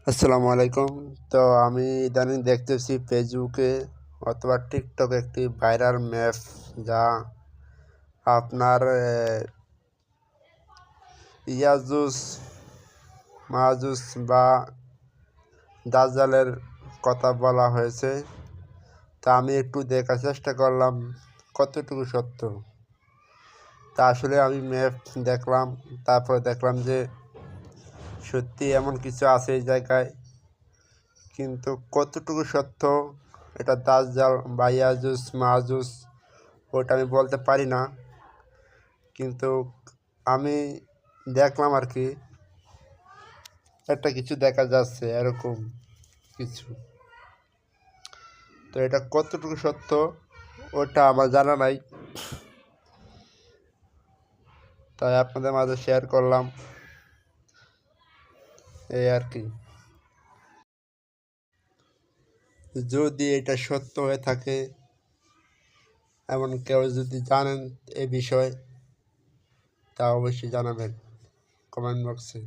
আসসালামু আলাইকুম। তো আমি ইদানিং দেখতেছি ফেসবুকে অথবা টিকটকে একটি ভাইরাল ম্যাপ, যা আপনার ইয়াজুজ মাহাজুজ বা দাজ্জালের কথা বলা হয়েছে। তা আমি একটু দেখার চেষ্টা করলাম কতটুকু সত্য। তা আসলে আমি ম্যাপ দেখলাম, তারপরে দেখলাম যে সত্যি এমন কিছু আছে এই জায়গায়, কিন্তু কতটুকু সত্য এটা দাজ্জাল বা ইয়াজুজ মাহাজুজ ওটা আমি বলতে পারি না, কিন্তু আমি দেখলাম আর কি একটা কিছু দেখা যাচ্ছে এরকম কিছু। তো এটা কতটুকু সত্য ওটা আমার জানা নাই, তাই আপনাদের মাঝে শেয়ার করলাম, এই আর কি। যদি এটা সত্য হয়ে থাকে, এমন কেউ যদি জানেন এ বিষয়ে, তা অবশ্যই জানাবেন কমেন্ট বক্সে।